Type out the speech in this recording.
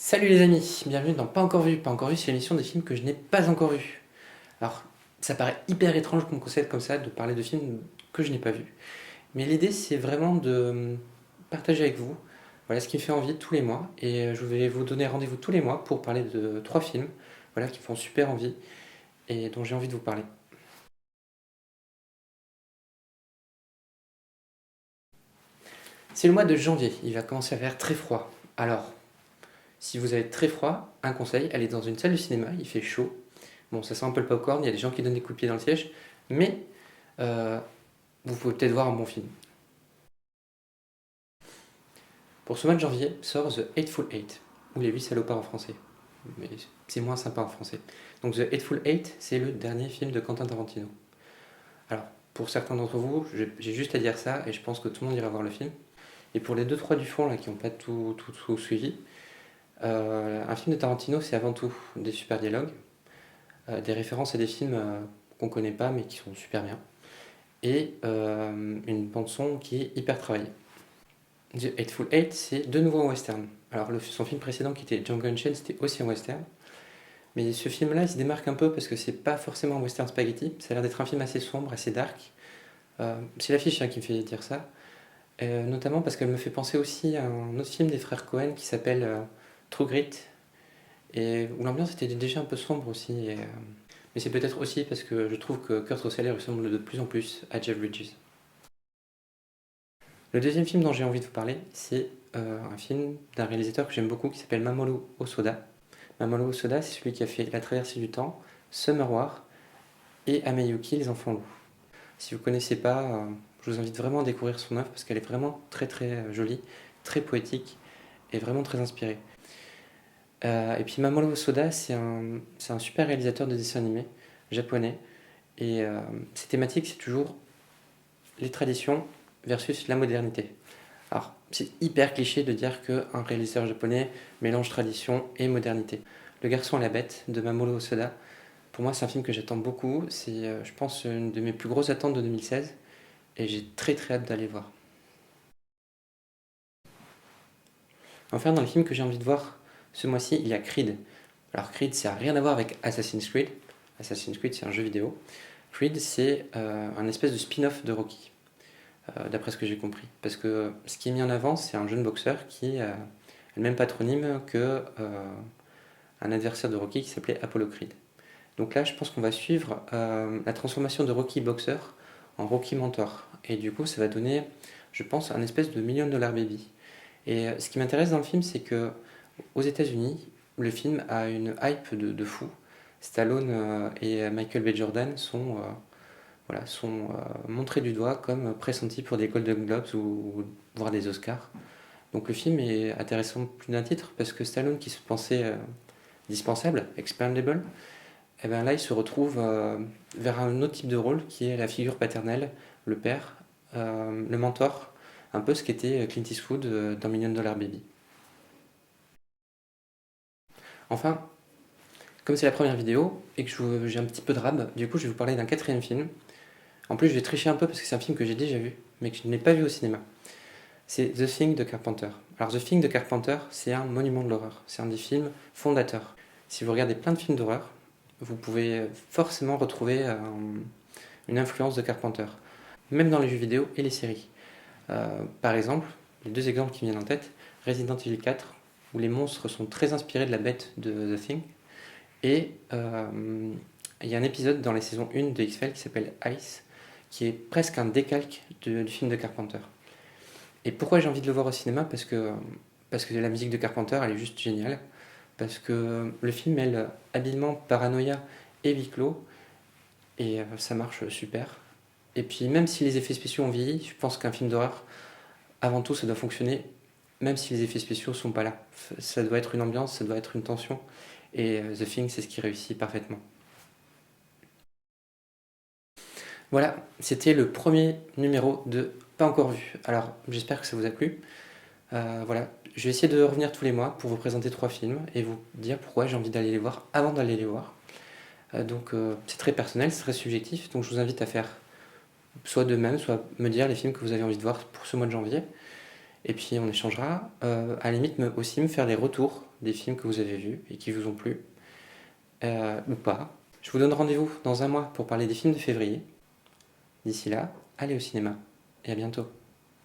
Salut les amis, bienvenue dans Pas encore vu. Pas encore vu, c'est l'émission des films que je n'ai pas encore vus. Alors, ça paraît hyper étrange comme concept comme ça, de parler de films que je n'ai pas vus. Mais l'idée, c'est vraiment de partager avec vous, voilà, ce qui me fait envie tous les mois. Et je vais vous donner rendez-vous tous les mois pour parler de trois films, voilà, qui me font super envie et dont j'ai envie de vous parler. C'est le mois de janvier, il va commencer à faire très froid. Alors, si vous avez très froid, un conseil, allez dans une salle de cinéma, il fait chaud. Bon, ça sent un peu le popcorn, il y a des gens qui donnent des coups de pied dans le siège, mais euh, vous pouvez peut-être voir un bon film. Pour ce mois de janvier sort The Hateful Eight, ou Les 8 salopards en français. Mais c'est moins sympa en français. Donc The Hateful Eight, c'est le dernier film de Quentin Tarantino. Alors, pour certains d'entre vous, j'ai juste à dire ça, et je pense que tout le monde ira voir le film. Et pour les deux trois du fond là, qui n'ont pas tout suivi, un film de Tarantino, c'est avant tout des super dialogues, des références à des films qu'on connaît pas mais qui sont super bien, et une bande-son qui est hyper travaillée. The Hateful Eight, c'est de nouveau un western. Alors, son film précédent qui était Django Unchained, c'était aussi un western. Mais ce film-là, il se démarque un peu parce que c'est pas forcément un western spaghetti. Ça a l'air d'être un film assez sombre, assez dark. C'est l'affiche qui me fait dire ça. Notamment parce qu'elle me fait penser aussi à un autre film des frères Cohen qui s'appelle True Grit. Et où l'ambiance était déjà un peu sombre aussi. Mais c'est peut-être aussi parce que je trouve que Kurt Russell ressemble de plus en plus à Jeff Bridges. Le deuxième film dont j'ai envie de vous parler, c'est un film d'un réalisateur que j'aime beaucoup qui s'appelle Mamoru Hosoda. Mamoru Hosoda, c'est celui qui a fait La Traversée du Temps, Summer War et Ameyuki, Les Enfants Loups. Si vous ne connaissez pas, je vous invite vraiment à découvrir son œuvre parce qu'elle est vraiment très très jolie, très poétique et vraiment très inspirée. Et puis Mamoru Hosoda, c'est un super réalisateur de dessins animés japonais. Et ses thématiques, c'est toujours les traditions versus la modernité. Alors, c'est hyper cliché de dire qu'un réalisateur japonais mélange tradition et modernité. Le garçon et la bête de Mamoru Hosoda, pour moi, c'est un film que j'attends beaucoup. C'est, je pense, une de mes plus grosses attentes de 2016 et j'ai très très hâte d'aller voir. Enfin, dans les films que j'ai envie de voir ce mois-ci, il y a Creed. Alors, Creed, ça n'a rien à voir avec Assassin's Creed. Assassin's Creed, c'est un jeu vidéo. Creed, c'est un espèce de spin-off de Rocky, d'après ce que j'ai compris. Parce que ce qui est mis en avant, c'est un jeune boxeur qui a le même patronyme que un adversaire de Rocky qui s'appelait Apollo Creed. Donc là, je pense qu'on va suivre la transformation de Rocky Boxer en Rocky Mentor. Et du coup, ça va donner, je pense, un espèce de million dollar baby. Et ce qui m'intéresse dans le film, c'est que aux États-Unis, le film a une hype de fou. Stallone et Michael B. Jordan sont montrés du doigt comme pressentis pour des Golden Globes ou voire des Oscars. Donc le film est intéressant plus d'un titre parce que Stallone, qui se pensait dispensable, expendable, et bien là il se retrouve vers un autre type de rôle qui est la figure paternelle, le père, le mentor, un peu ce qu'était Clint Eastwood dans Million Dollar Baby. Enfin, comme c'est la première vidéo et que j'ai un petit peu de rab, du coup je vais vous parler d'un quatrième film. En plus je vais tricher un peu parce que c'est un film que j'ai déjà vu, mais que je n'ai pas vu au cinéma. C'est The Thing de Carpenter. Alors The Thing de Carpenter, c'est un monument de l'horreur. C'est un des films fondateurs. Si vous regardez plein de films d'horreur, vous pouvez forcément retrouver une influence de Carpenter, même dans les jeux vidéo et les séries. Par exemple, les deux exemples qui me viennent en tête, Resident Evil 4, où les monstres sont très inspirés de la bête de The Thing, et il y a un épisode dans la saison 1 de X-Files qui s'appelle Ice, qui est presque un décalque du film de Carpenter. Et pourquoi j'ai envie de le voir au cinéma? Parce que la musique de Carpenter, elle est juste géniale. Parce que le film mêle habilement paranoïa et huis clos, et ça marche super. Et puis même si les effets spéciaux ont vieilli, je pense qu'un film d'horreur, avant tout, ça doit fonctionner, même si les effets spéciaux sont pas là. Ça doit être une ambiance, ça doit être une tension, et The Thing, c'est ce qui réussit parfaitement. Voilà, c'était le premier numéro de Pas encore vu. Alors, j'espère que ça vous a plu. Voilà, je vais essayer de revenir tous les mois pour vous présenter trois films et vous dire pourquoi j'ai envie d'aller les voir avant d'aller les voir. C'est très personnel, c'est très subjectif, donc je vous invite à faire soit de même, soit me dire les films que vous avez envie de voir pour ce mois de janvier. Et puis on échangera. À la limite, aussi me faire les retours des films que vous avez vus et qui vous ont plu, ou pas. Je vous donne rendez-vous dans un mois pour parler des films de février. D'ici là, allez au cinéma et à bientôt.